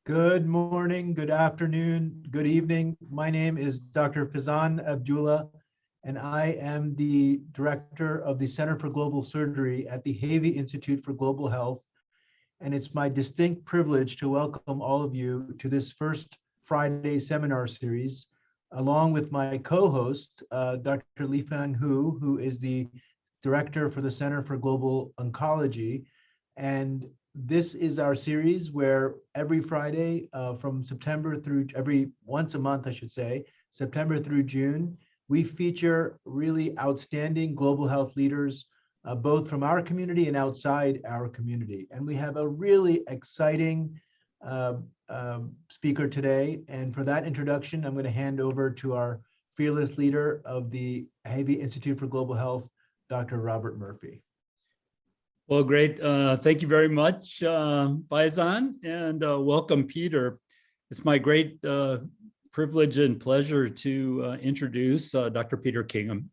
Good morning, good afternoon, good evening. My name is Dr. Fizan Abdullah, and I am the director of the Center for Global Surgery at the Havey Institute for Global Health. And it's my distinct privilege to welcome all of you to this first Friday seminar series, along with my co-host, Dr. Lifeng Hu, who is the director for the Center for Global Oncology. And this is our series where every Friday from September through once a month, I should say, September through June, we feature really outstanding global health leaders, both from our community and outside our community. And we have a really exciting speaker today. And for that introduction, I'm going to hand over to our fearless leader of the Havey Institute for Global Health, Dr. Robert Murphy. Well, great. Thank you very much, Faizan, and welcome, Peter. It's my great privilege and pleasure to introduce Dr. Peter Kingham,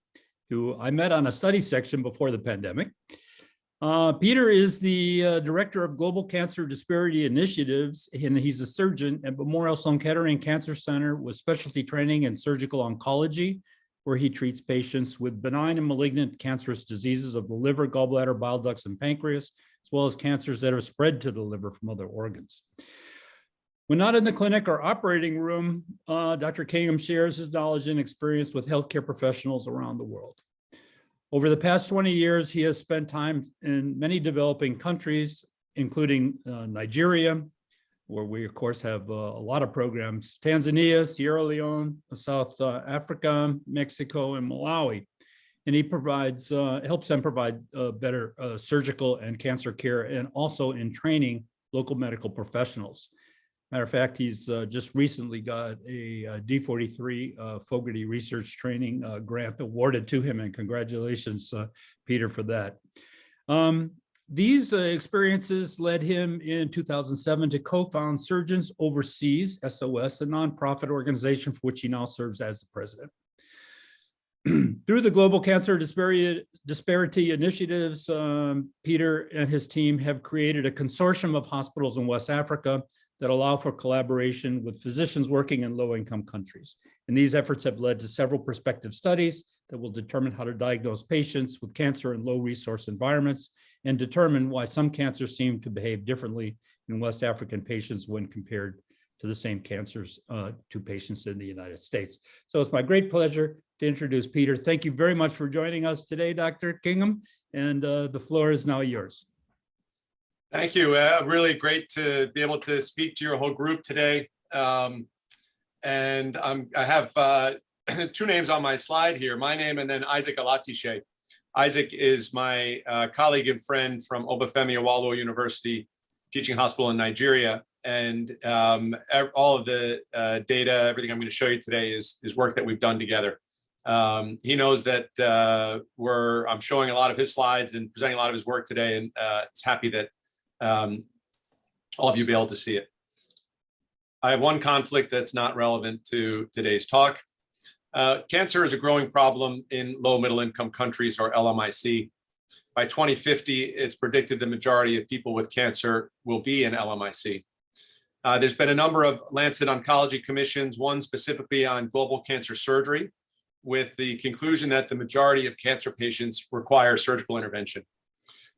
who I met on a study section before the pandemic. Peter is the Director of Global Cancer Disparity Initiatives, and he's a surgeon at Memorial Sloan Kettering Cancer Center with specialty training in surgical oncology, where he treats patients with benign and malignant cancerous diseases of the liver, gallbladder, bile ducts, and pancreas, as well as cancers that are spread to the liver from other organs. When not in the clinic or operating room, Dr. Kingham shares his knowledge and experience with healthcare professionals around the world. Over the past 20 years, he has spent time in many developing countries, including Nigeria, where we, of course, have a lot of programs, Tanzania, Sierra Leone, South Africa, Mexico, and Malawi. And he provides, helps them provide better surgical and cancer care, and also in training local medical professionals. Matter of fact, he's just recently got a D43 Fogarty Research Training grant awarded to him, and congratulations, Peter, for that. These experiences led him in 2007 to co-found Surgeons Overseas, SOS, a nonprofit organization for which he now serves as the president. Through the Global Cancer Disparity Initiatives, Peter and his team have created a consortium of hospitals in West Africa that allow for collaboration with physicians working in low-income countries. And these efforts have led to several prospective studies that will determine how to diagnose patients with cancer in low-resource environments and determine why some cancers seem to behave differently in West African patients when compared to the same cancers to patients in the United States. So it's my great pleasure to introduce Peter. Thank you very much for joining us today, Dr. Kingham, and the floor is now yours. Thank you. Really great to be able to speak to your whole group today. And I have two names on my slide here, my name and then Isaac Alatishe. Isaac is my colleague and friend from Obafemi Awolowo University Teaching Hospital in Nigeria. And all of the data, everything I'm going to show you today is work that we've done together. He knows that I'm showing a lot of his slides and presenting a lot of his work today, and is happy that all of you be able to see it. I have one conflict that's not relevant to today's talk. Cancer is a growing problem in low middle income countries, or LMIC. By 2050, it's predicted the majority of people with cancer will be in LMIC. There's been a number of Lancet Oncology commissions, one specifically on global cancer surgery, with the conclusion that the majority of cancer patients require surgical intervention.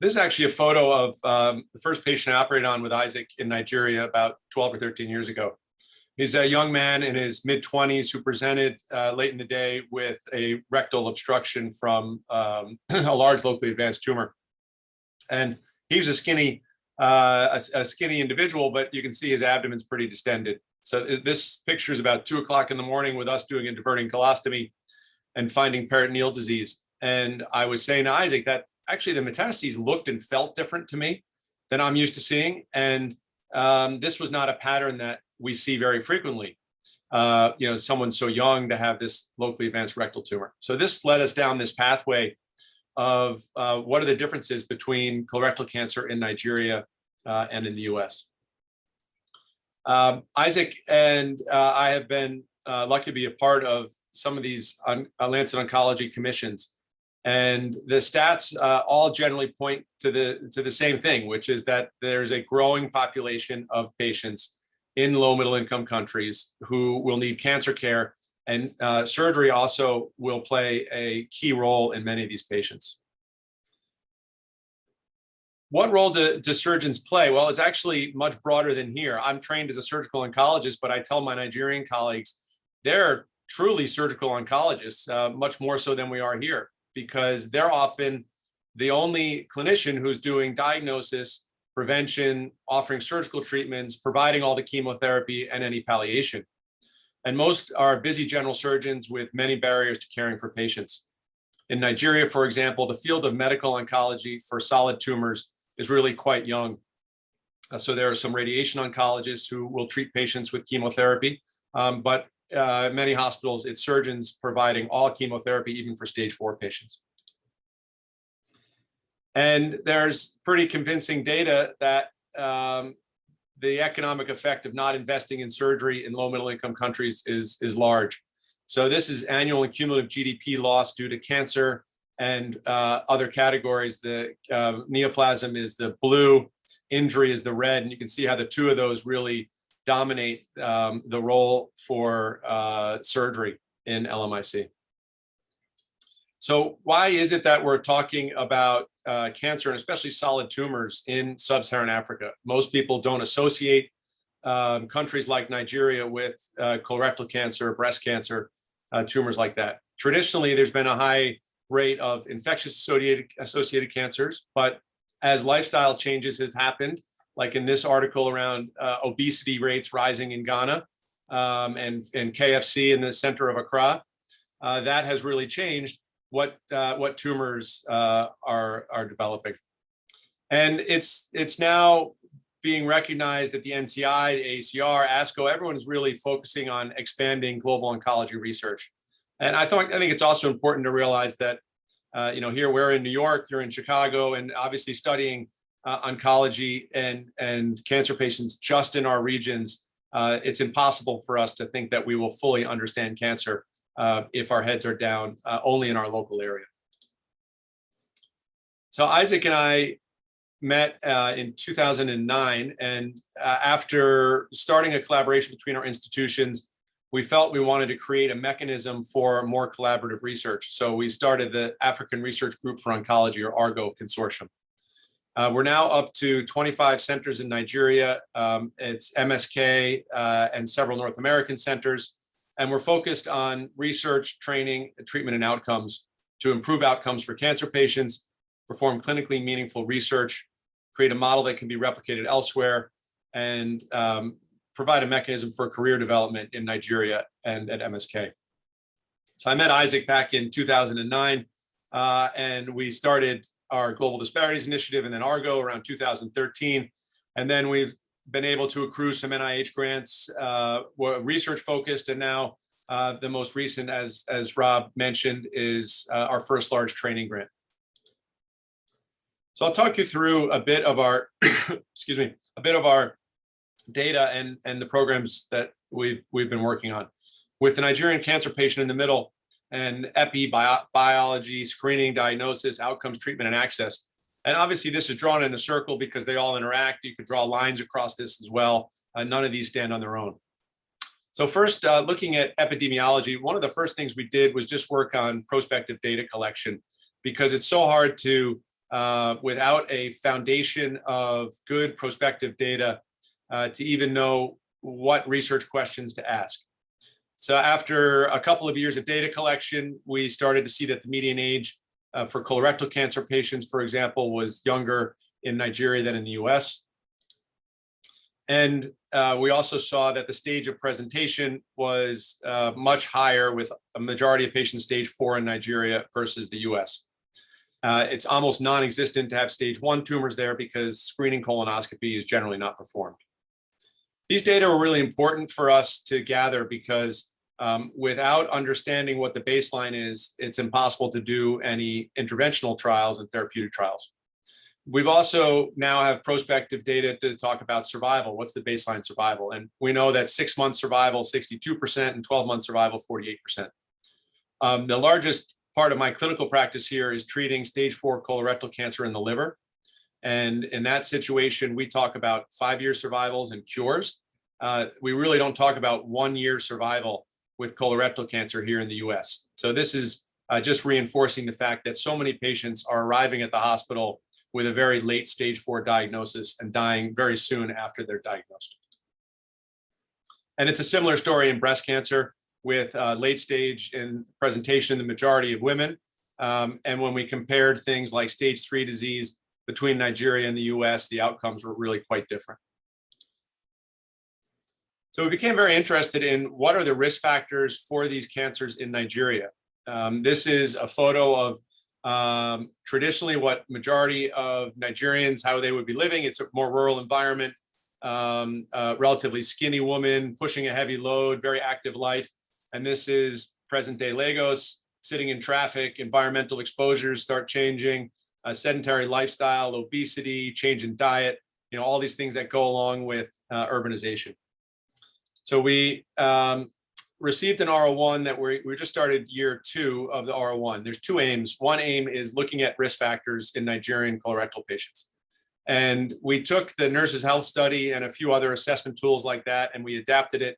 This is actually a photo of the first patient I operated on with Isaac in Nigeria about 12 or 13 years ago. He's a young man in his mid-20s who presented late in the day with a rectal obstruction from a large locally advanced tumor. And he was a skinny individual, but you can see his abdomen's pretty distended. So this picture is about 2 o'clock in the morning with us doing a diverting colostomy and finding peritoneal disease. And I was saying to Isaac that actually the metastases looked and felt different to me than I'm used to seeing. And this was not a pattern that we see very frequently. Someone so young to have this locally advanced rectal tumor. So this led us down this pathway of what are the differences between colorectal cancer in Nigeria and in the US. Isaac and I have been lucky to be a part of some of these Lancet Oncology commissions. And the stats all generally point to the same thing, which is that there's a growing population of patients in low middle income countries who will need cancer care, and surgery also will play a key role in many of these patients. What role do surgeons play? Well, it's actually much broader than here. I'm trained as a surgical oncologist, but I tell my Nigerian colleagues, they're truly surgical oncologists, much more so than we are here, because they're often the only clinician who's doing diagnosis, prevention, offering surgical treatments, providing all the chemotherapy and any palliation. And most are busy general surgeons with many barriers to caring for patients. In Nigeria, for example, the field of medical oncology for solid tumors is really quite young. So there are some radiation oncologists who will treat patients with chemotherapy, but many hospitals, it's surgeons providing all chemotherapy, even for stage 4 patients. And there's pretty convincing data that the economic effect of not investing in surgery in low middle income countries is large. So this is annual and cumulative GDP loss due to cancer and other categories. The neoplasm is the blue, injury is the red, and you can see how the two of those really dominate the role for surgery in LMIC. So why is it that we're talking about cancer, and especially solid tumors, in sub-Saharan Africa? Most people don't associate countries like Nigeria with colorectal cancer, breast cancer, tumors like that. Traditionally, there's been a high rate of infectious associated cancers, but as lifestyle changes have happened, like in this article around obesity rates rising in Ghana and KFC in the center of Accra, that has really changed what tumors are developing. And it's now being recognized at the NCI, the ACR, ASCO. Everyone is really focusing on expanding global oncology research. And I think it's also important to realize that here we're in New York, you're in Chicago, and obviously studying oncology and cancer patients just in our regions, it's impossible for us to think that we will fully understand cancer if our heads are down only in our local area. So Isaac and I met in 2009, and after starting a collaboration between our institutions, we felt we wanted to create a mechanism for more collaborative research. So we started the African Research Group for Oncology, or ARGO Consortium. We're now up to 25 centers in Nigeria. It's MSK and several North American centers. And we're focused on research, training, treatment, and outcomes to improve outcomes for cancer patients, perform clinically meaningful research, create a model that can be replicated elsewhere, and provide a mechanism for career development in Nigeria and at MSK. So I met Isaac back in 2009, and we started our Global Disparities Initiative and then ARGO around 2013. And then we've been able to accrue some NIH grants, were research focused, and now the most recent, as Rob mentioned, is our first large training grant. So I'll talk you through a bit of our, excuse me, a bit of our data and the programs that we've been working on. With the Nigerian cancer patient in the middle, and biology, screening, diagnosis, outcomes, treatment, and access. And obviously this is drawn in a circle because they all interact. You could draw lines across this as well. None of these stand on their own. So first, looking at epidemiology, one of the first things we did was just work on prospective data collection, because it's so hard to, without a foundation of good prospective data, to even know what research questions to ask. So after a couple of years of data collection, we started to see that the median age for colorectal cancer patients, for example, was younger in Nigeria than in the US. And we also saw that the stage of presentation was much higher, with a majority of patients stage 4 in Nigeria versus the US. It's almost non-existent to have stage 1 tumors there because screening colonoscopy is generally not performed. These data are really important for us to gather because without understanding what the baseline is, it's impossible to do any interventional trials and therapeutic trials. We've also now have prospective data to talk about survival. What's the baseline survival? And we know that 6-month survival, 62%, and 12-month survival, 48%. The largest part of my clinical practice here is treating stage 4 colorectal cancer in the liver. And in that situation, we talk about 5-year survivals and cures. we really don't talk about 1 year survival with colorectal cancer here in the US. So this is just reinforcing the fact that so many patients are arriving at the hospital with a very late stage 4 diagnosis and dying very soon after they're diagnosed. And it's a similar story in breast cancer with late stage in presentation in the majority of women. And when we compared things like stage 3 disease between Nigeria and the US, the outcomes were really quite different. So we became very interested in what are the risk factors for these cancers in Nigeria. This is a photo of traditionally what majority of Nigerians, how they would be living. It's a more rural environment, a relatively skinny woman pushing a heavy load, very active life. And this is present day Lagos, sitting in traffic, environmental exposures start changing, a sedentary lifestyle, obesity, change in diet, all these things that go along with urbanization. So we received an R01 that we just started year 2 of the R01. There's 2 aims. One aim is looking at risk factors in Nigerian colorectal patients. And we took the Nurses Health Study and a few other assessment tools like that, and we adapted it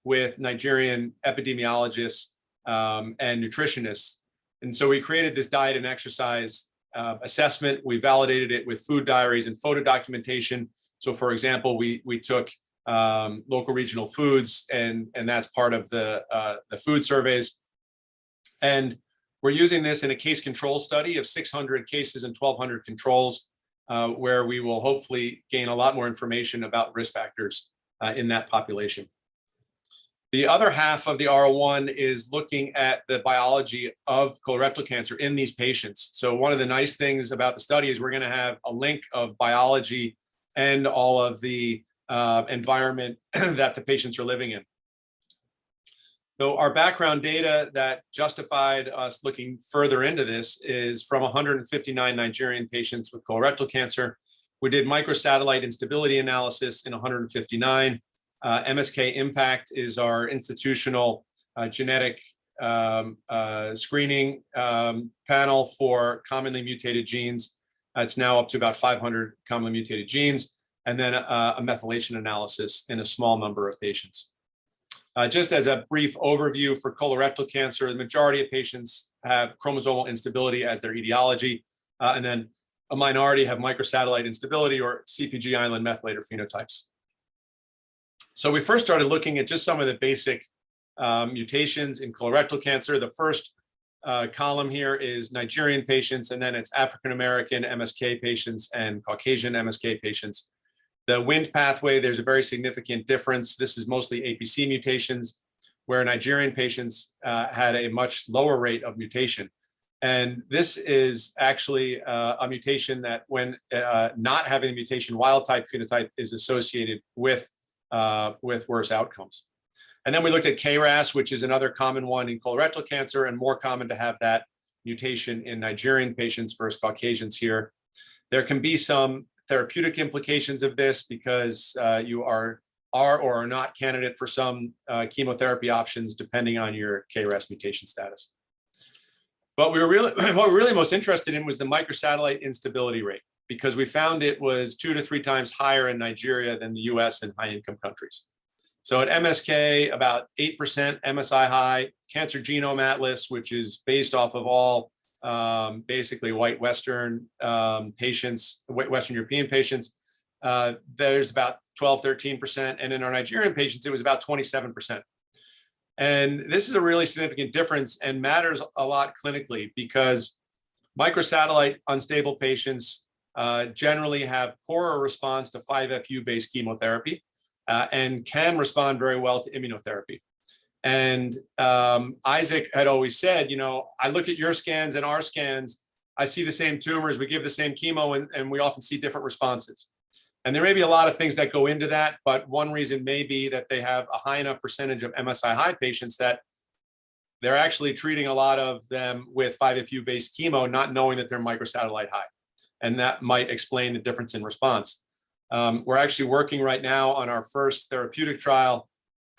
with Nigerian epidemiologists and nutritionists. And so we created this diet and exercise assessment. We validated it with food diaries and photo documentation. So for example, we took local regional foods, and that's part of the food surveys. And we're using this in a case control study of 600 cases and 1,200 controls, where we will hopefully gain a lot more information about risk factors in that population. The other half of the R01 is looking at the biology of colorectal cancer in these patients. So one of the nice things about the study is we're going to have a link of biology and all of the environment that the patients are living in. So our background data that justified us looking further into this is from 159 Nigerian patients with colorectal cancer. We did microsatellite instability analysis in 159. MSK Impact is our institutional genetic screening panel for commonly mutated genes. It's now up to about 500 commonly mutated genes, and then a methylation analysis in a small number of patients. Just as a brief overview for colorectal cancer, the majority of patients have chromosomal instability as their etiology, and then a minority have microsatellite instability or CpG island methylator phenotypes. So we first started looking at just some of the basic mutations in colorectal cancer. The first column here is Nigerian patients, and then it's African-American MSK patients and Caucasian MSK patients. The Wnt pathway, there's a very significant difference. This is mostly APC mutations, where Nigerian patients had a much lower rate of mutation. And this is actually a mutation that when not having the mutation, wild type phenotype is associated with worse outcomes. And then we looked at KRAS, which is another common one in colorectal cancer and more common to have that mutation in Nigerian patients versus Caucasians here. There can be some therapeutic implications of this because you are or are not candidate for some chemotherapy options depending on your KRAS mutation status. But what we're really most interested in was the microsatellite instability rate, because we found it was 2 to 3 times higher in Nigeria than the US and high-income countries. So at MSK, about 8% MSI high, Cancer Genome Atlas, which is based off of all basically white Western patients, Western European patients, there's about 12, 13%. And in our Nigerian patients, it was about 27%. And this is a really significant difference and matters a lot clinically, because microsatellite unstable patients generally have poorer response to 5-FU-based chemotherapy and can respond very well to immunotherapy. And Isaac had always said, I look at your scans and our scans, I see the same tumors, we give the same chemo, and we often see different responses. And there may be a lot of things that go into that, but one reason may be that they have a high enough percentage of MSI high patients that they're actually treating a lot of them with 5-FU-based chemo, not knowing that they're microsatellite high. And that might explain the difference in response. We're actually working right now on our first therapeutic trial,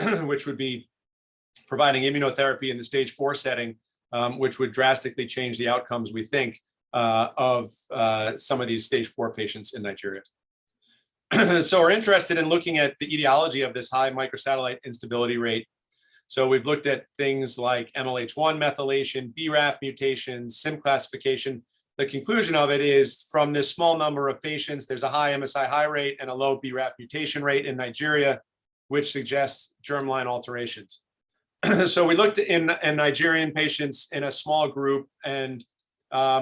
which would be providing immunotherapy in the stage 4 setting, which would drastically change the outcomes, we think, of some of these stage 4 patients in Nigeria. So we're interested in looking at the etiology of this high microsatellite instability rate. So we've looked at things like MLH1 methylation, BRAF mutations, SIM classification. The conclusion of it is from this small number of patients, there's a high MSI-H rate and a low BRAF mutation rate in Nigeria, which suggests germline alterations. So we looked in Nigerian patients in a small group, and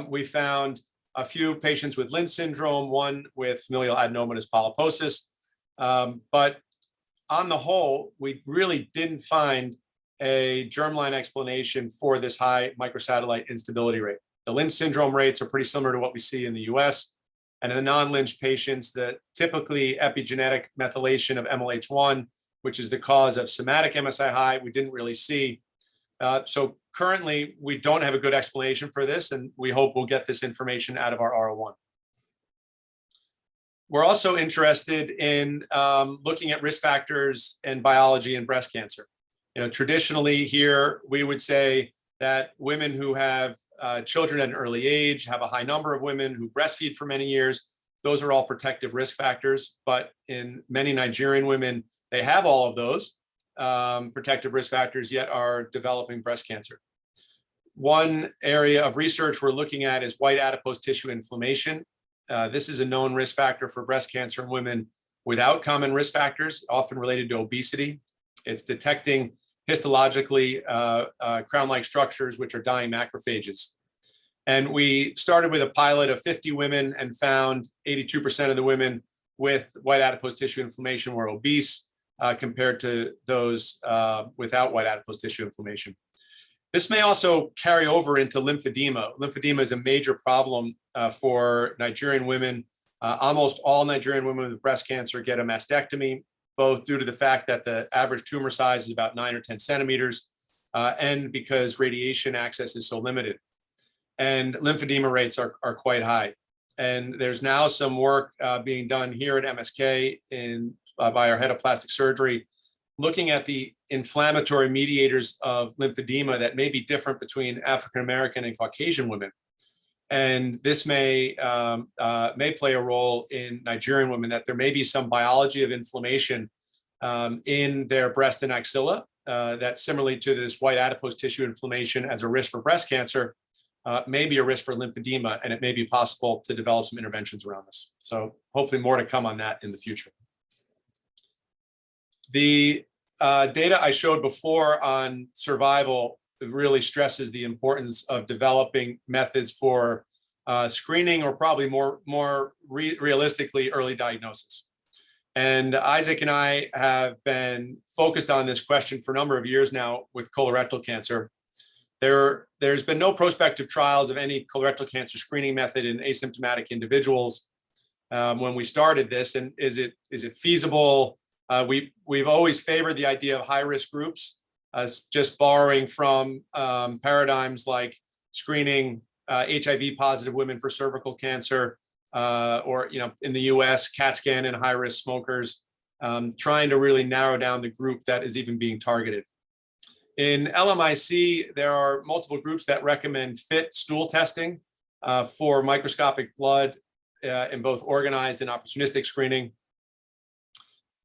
we found a few patients with Lynch syndrome, one with familial adenomatous polyposis. But on the whole, we really didn't find a germline explanation for this high microsatellite instability rate. The Lynch syndrome rates are pretty similar to what we see in the US. And in the non-Lynch patients, the typically epigenetic methylation of MLH1, which is the cause of somatic MSI-H, we didn't really see. So currently, we don't have a good explanation for this, and we hope we'll get this information out of our R01. We're also interested in looking at risk factors and biology in breast cancer. You know, traditionally here, we would say that women who have children at an early age, have a high number of women who breastfeed for many years, those are all protective risk factors. But in many Nigerian women, they have all of those protective risk factors, yet are developing breast cancer. One area of research we're looking at is white adipose tissue inflammation. This is a known risk factor for breast cancer in women without common risk factors, often related to obesity. It's detecting histologically crown-like structures, which are dying macrophages. And we started with a pilot of 50 women and found 82% of the women with white adipose tissue inflammation were obese compared to those without white adipose tissue inflammation. This may also carry over into lymphedema. Lymphedema is a major problem for Nigerian women. Almost all Nigerian women with breast cancer get a mastectomy, both due to the fact that the average tumor size is about 9 or 10 centimeters, and because radiation access is so limited. And lymphedema rates are quite high. And there's now some work being done here at MSK by our head of plastic surgery, looking at the inflammatory mediators of lymphedema that may be different between African-American and Caucasian women. And this may play a role in Nigerian women, that there may be some biology of inflammation in their breast and axilla that, similarly to this white adipose tissue inflammation as a risk for breast cancer, may be a risk for lymphedema, and it may be possible to develop some interventions around this. So hopefully more to come on that in the future. The data I showed before on survival really stresses the importance of developing methods for screening, or probably more realistically, early diagnosis. And Isaac and I have been focused on this question for a number of years now with colorectal cancer. There's been no prospective trials of any colorectal cancer screening method in asymptomatic individuals when we started this. And is it feasible? We've always favored the idea of high-risk groups, as just borrowing from paradigms like screening HIV-positive women for cervical cancer, or in the US, CAT scan in high-risk smokers, trying to really narrow down the group that is even being targeted. In LMIC, there are multiple groups that recommend FIT stool testing for microscopic blood in both organized and opportunistic screening.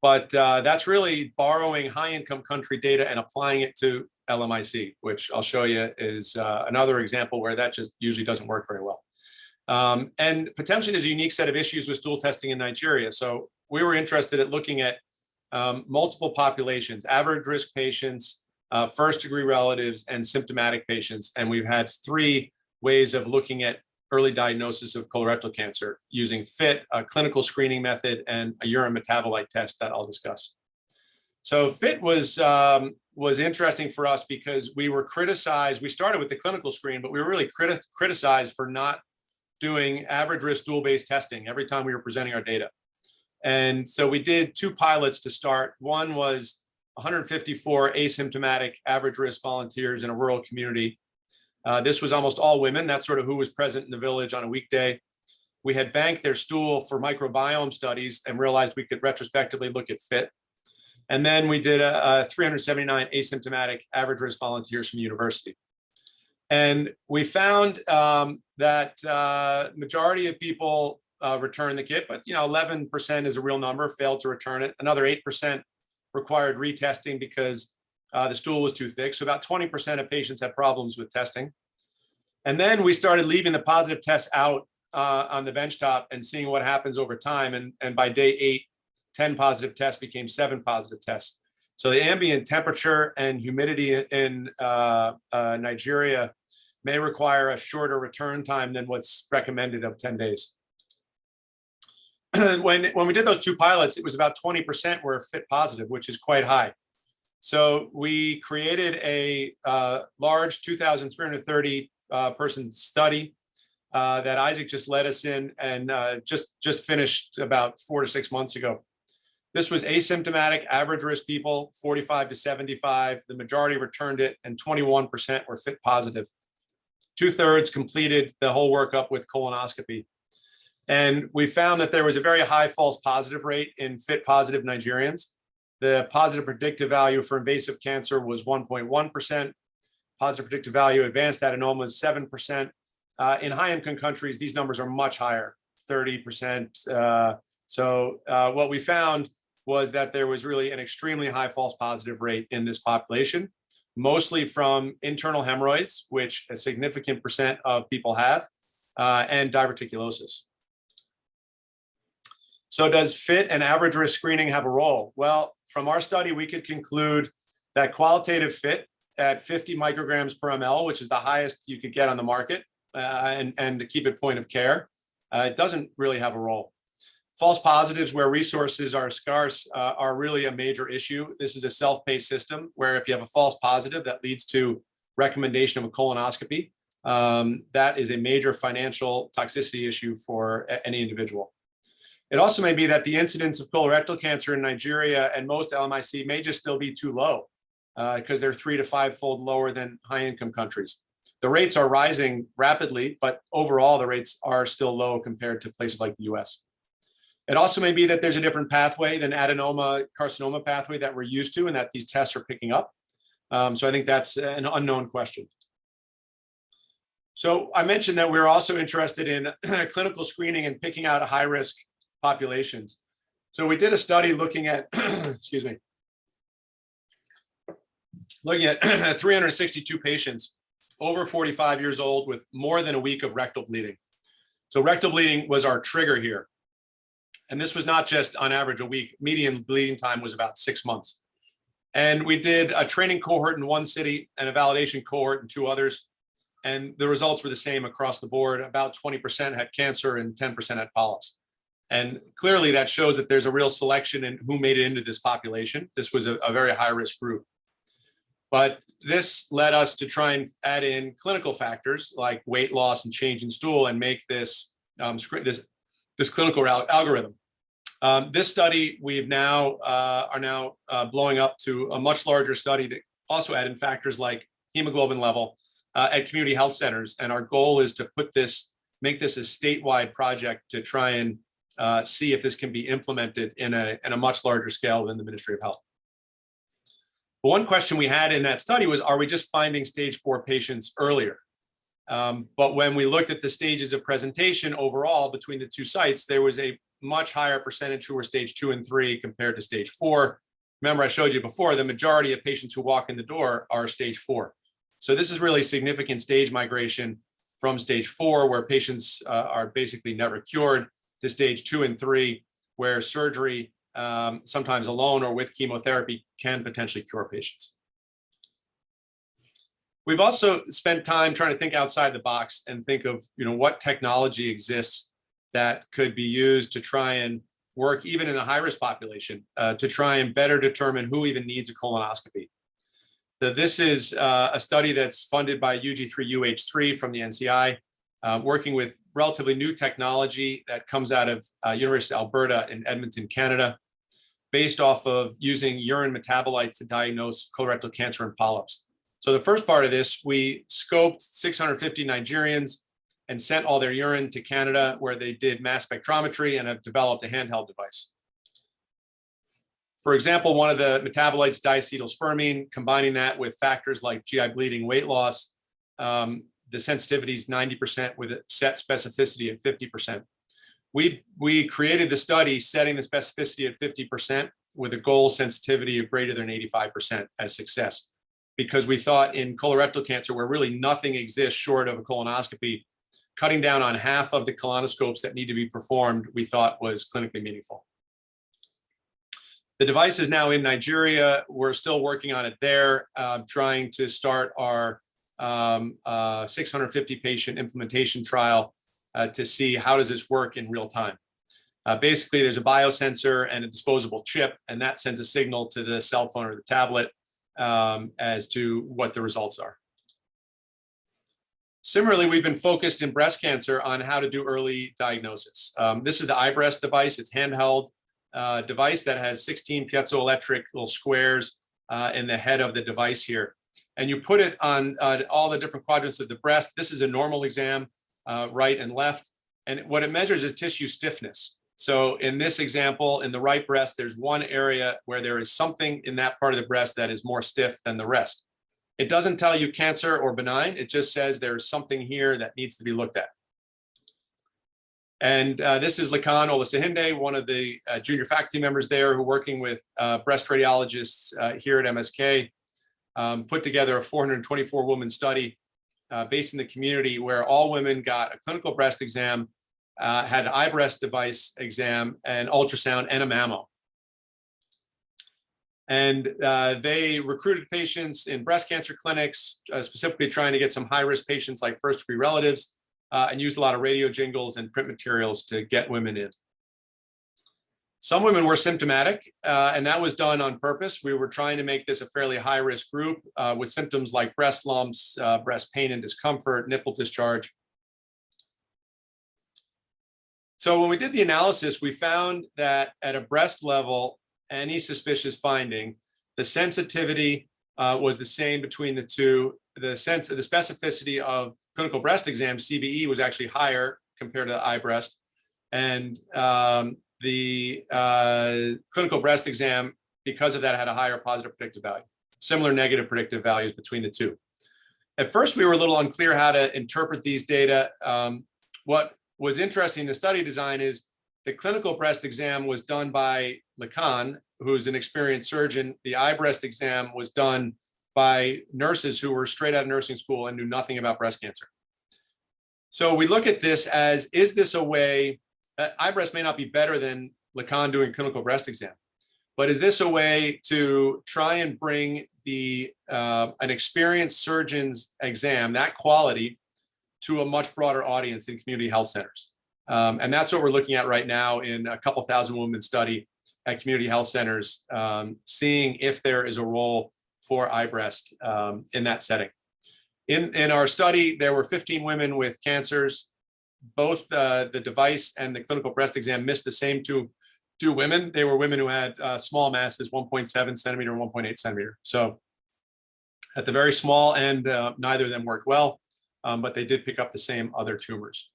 But that's really borrowing high-income country data and applying it to LMIC, which I'll show you is another example where that just usually doesn't work very well. And potentially there's a unique set of issues with stool testing in Nigeria. So we were interested in looking at multiple populations, average risk patients, first-degree relatives, and symptomatic patients. And we've had 3 ways of looking at early diagnosis of colorectal cancer using FIT, a clinical screening method, and a urine metabolite test that I'll discuss. So FIT was interesting for us because we were criticized. We started with the clinical screen, but we were really criticized for not doing average risk stool-based testing every time we were presenting our data. And so we did 2 pilots to start. One was 154 asymptomatic average risk volunteers in a rural community. This was almost all women. That's sort of who was present in the village on a weekday. We had banked their stool for microbiome studies and realized we could retrospectively look at FIT. And then we did 379 asymptomatic average risk volunteers from the university. And we found that majority of people returned the kit, but 11% is a real number, failed to return it. Another 8% required retesting because the stool was too thick. So about 20% of patients had problems with testing. And then we started leaving the positive tests out on the benchtop and seeing what happens over time. And by day 8, 10 positive tests became 7 positive tests. So the ambient temperature and humidity in Nigeria may require a shorter return time than what's recommended of 10 days. When we did those 2 pilots, it was about 20% were FIT positive, which is quite high. So we created a large 2,330 person study that Isaac just led us in and just finished about 4 to 6 months ago. This was asymptomatic, average risk people, 45 to 75. The majority returned it, and 21% were FIT positive. 2/3 completed the whole workup with colonoscopy. And we found that there was a very high false positive rate in FIT positive Nigerians. The positive predictive value for invasive cancer was 1.1%. Positive predictive value advanced adenoma was 7%. In high-income countries, these numbers are much higher, 30%. What we found was that there was really an extremely high false positive rate in this population, mostly from internal hemorrhoids, which a significant percent of people have, and diverticulosis. So does FIT and average risk screening have a role? Well, from our study, we could conclude that qualitative FIT at 50 micrograms per ml, which is the highest you could get on the market, and to keep it point of care, it doesn't really have a role. False positives where resources are scarce are really a major issue. This is a self-pay system where if you have a false positive that leads to recommendation of a colonoscopy, that is a major financial toxicity issue for any individual. It also may be that the incidence of colorectal cancer in Nigeria and most LMIC may just still be too low because they're 3 to 5-fold lower than high-income countries. The rates are rising rapidly, but overall the rates are still low compared to places like the US. It also may be that there's a different pathway than adenoma carcinoma pathway that we're used to and that these tests are picking up. So I think that's an unknown question. So I mentioned that we're also interested in clinical screening and picking out high-risk populations. So we did a study looking at, excuse me, looking at 362 patients over 45 years old with more than a week of rectal bleeding. So rectal bleeding was our trigger here. And this was not just on average a week. Median bleeding time was about 6 months. And we did a training cohort in 1 city and a validation cohort in 2 others. And the results were the same across the board. About 20% had cancer and 10% had polyps. And clearly that shows that there's a real selection in who made it into this population. This was a very high-risk group. But this led us to try and add in clinical factors like weight loss and change in stool and make this this clinical algorithm. This study we've now are now blowing up to a much larger study to also add in factors like hemoglobin level at community health centers. And our goal is to make this a statewide project to try and see if this can be implemented in a much larger scale than the Ministry of Health. But one question we had in that study was, are we just finding stage 4 patients earlier? But when we looked at the stages of presentation overall between the 2 sites, there was a much higher percentage who were stage 2 and 3 compared to stage 4. Remember, I showed you before, the majority of patients who walk in the door are stage 4. So this is really significant stage migration from stage 4, where patients are basically never cured, to stage 2 and 3, where surgery, sometimes alone or with chemotherapy, can potentially cure patients. We've also spent time trying to think outside the box and think of, what technology exists that could be used to try and work even in a high-risk population to try and better determine who even needs a colonoscopy. This is a study that's funded by UG3UH3 from the NCI, working with relatively new technology that comes out of University of Alberta in Edmonton, Canada, based off of using urine metabolites to diagnose colorectal cancer and polyps. So the first part of this, we scoped 650 Nigerians and sent all their urine to Canada, where they did mass spectrometry and have developed a handheld device. For example, one of the metabolites, diacetylspermine, combining that with factors like GI bleeding, weight loss, the sensitivity is 90% with a set specificity at 50%. We created the study setting the specificity at 50% with a goal sensitivity of greater than 85% as success, because we thought in colorectal cancer, where really nothing exists short of a colonoscopy, cutting down on half of the colonoscopes that need to be performed, we thought was clinically meaningful. The device is now in Nigeria. We're still working on it there, trying to start our 650 patient implementation trial to see how does this work in real time. Basically, there's a biosensor and a disposable chip, and that sends a signal to the cell phone or the tablet as to what the results are. Similarly, we've been focused in breast cancer on how to do early diagnosis. This is the iBreast device. It's handheld device that has 16 piezoelectric little squares in the head of the device here. And you put it on all the different quadrants of the breast. This is a normal exam, right and left. And what it measures is tissue stiffness. So in this example, in the right breast, there's one area where there is something in that part of the breast that is more stiff than the rest. It doesn't tell you cancer or benign. It just says there's something here that needs to be looked at. And this is Leone Olasahinde, one of the junior faculty members there who are working with breast radiologists here at MSK, put together a 424-woman study based in the community where all women got a clinical breast exam, had an iBreast device exam, and ultrasound, and a mammo. And they recruited patients in breast cancer clinics, specifically trying to get some high-risk patients like first-degree relatives, and used a lot of radio jingles and print materials to get women in. Some women were symptomatic, and that was done on purpose. We were trying to make this a fairly high-risk group with symptoms like breast lumps, breast pain and discomfort, nipple discharge. So when we did the analysis, we found that at a breast level, any suspicious finding, the sensitivity was the same between the two. The specificity of clinical breast exam, CBE, was actually higher compared to the iBreast. And the clinical breast exam, because of that, had a higher positive predictive value. Similar negative predictive values between the two. At first, we were a little unclear how to interpret these data. What was interesting in the study design is the clinical breast exam was done by Leone, who's an experienced surgeon. The iBreast exam was done by nurses who were straight out of nursing school and knew nothing about breast cancer. So we look at this as, is this a way, iBreast may not be better than Leone doing clinical breast exam, but is this a way to try and bring the an experienced surgeon's exam, that quality, to a much broader audience in community health centers? And that's what we're looking at right now in a couple thousand women study at community health centers, seeing if there is a role for iBreast in that setting. In our study, there were 15 women with cancers. Both the device and the clinical breast exam missed the same two women. They were women who had small masses, 1.7 centimeter and 1.8 centimeter. So at the very small end, neither of them worked well, but they did pick up the same other tumors.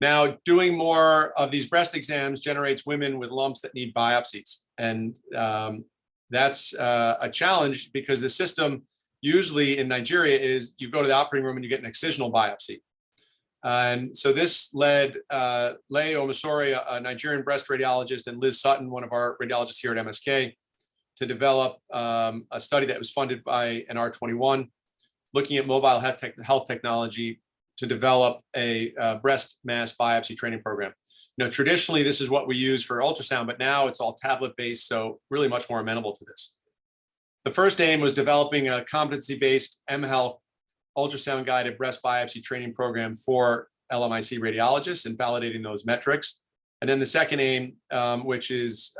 Now, doing more of these breast exams generates women with lumps that need biopsies. And that's a challenge because the system usually in Nigeria is you go to the operating room and you get an excisional biopsy. And so this led Leigh Omisori, a Nigerian breast radiologist, and Liz Sutton, one of our radiologists here at MSK, to develop a study that was funded by an R21, looking at mobile health technology to develop a breast mass biopsy training program. You know, traditionally, this is what we use for ultrasound, but now it's all tablet-based, so really much more amenable to this. The first aim was developing a competency-based mHealth ultrasound-guided breast biopsy training program for LMIC radiologists and validating those metrics. And then the second aim, which is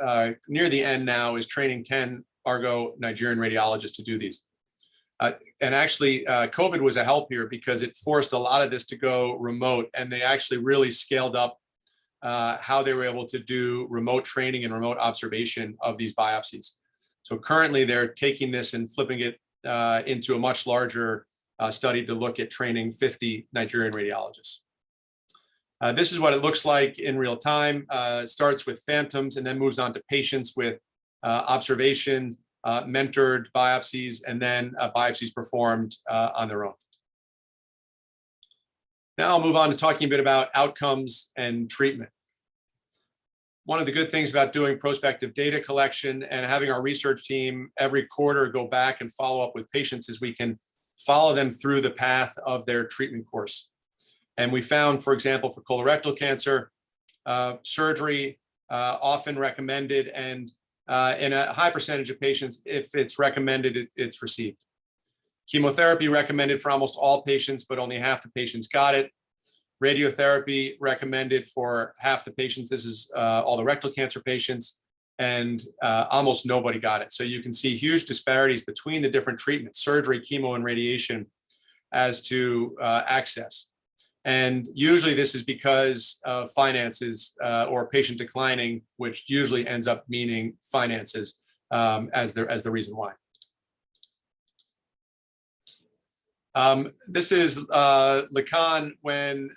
near the end now, is training 10 ARGO Nigerian radiologists to do these. And actually, COVID was a help here because it forced a lot of this to go remote, and they actually really scaled up how they were able to do remote training and remote observation of these biopsies. So currently, they're taking this and flipping it into a much larger study to look at training 50 Nigerian radiologists. This is what it looks like in real time. It starts with phantoms and then moves on to patients with observations, mentored biopsies, and then biopsies performed on their own. Now I'll move on to talking a bit about outcomes and treatment. One of the good things about doing prospective data collection and having our research team every quarter go back and follow up with patients is we can follow them through the path of their treatment course. And we found, for example, for colorectal cancer, surgery often recommended, and in a high percentage of patients, if it's recommended, it's received. Chemotherapy recommended for almost all patients, but only half the patients got it. Radiotherapy recommended for half the patients. This is all the rectal cancer patients, and almost nobody got it. So you can see huge disparities between the different treatments, surgery, chemo, and radiation, as to access. And usually this is because of finances or patient declining, which usually ends up meaning finances as the reason why. This is Leone when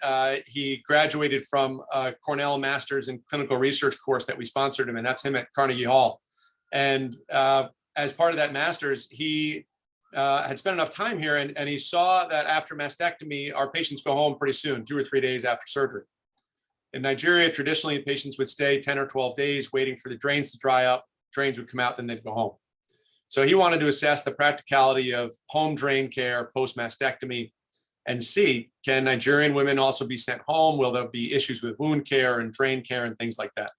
he graduated from Cornell Masters in Clinical Research course that we sponsored him, and that's him at Carnegie Hall. And as part of that master's, he had spent enough time here, and he saw that after mastectomy, our patients go home pretty soon, 2 or 3 days after surgery. In Nigeria, traditionally, patients would stay 10 or 12 days waiting for the drains to dry up. Drains would come out, then they'd go home. So he wanted to assess the practicality of home drain care post-mastectomy and see, can Nigerian women also be sent home? Will there be issues with wound care and drain care and things like that?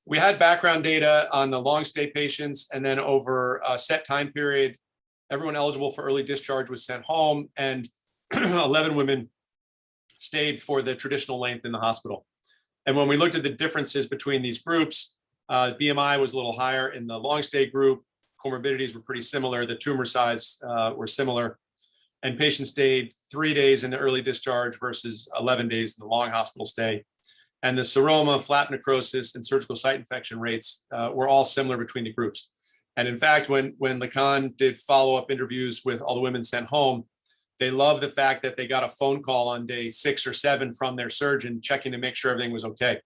We had background data on the long stay patients, and then over a set time period, everyone eligible for early discharge was sent home, and 11 women stayed for the traditional length in the hospital. And when we looked at the differences between these groups, BMI was a little higher in the long stay group, comorbidities were pretty similar, the tumor size were similar, and patients stayed 3 days in the early discharge versus 11 days in the long hospital stay. And the seroma, flap necrosis, and surgical site infection rates were all similar between the groups. And in fact, when Leone did follow-up interviews with all the women sent home, they loved the fact that they got a phone call on day 6 or 7 from their surgeon checking to make sure everything was okay.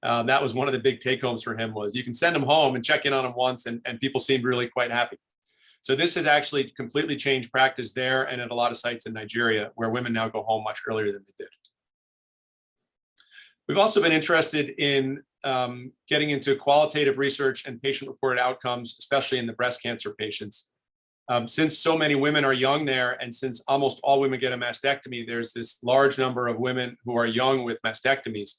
That was one of the big take-homes for him, was you can send them home and check in on them once, and people seemed really quite happy. So this has actually completely changed practice there and at a lot of sites in Nigeria, where women now go home much earlier than they did. We've also been interested in getting into qualitative research and patient-reported outcomes, especially in the breast cancer patients. Since so many women are young there, and since almost all women get a mastectomy, there's this large number of women who are young with mastectomies.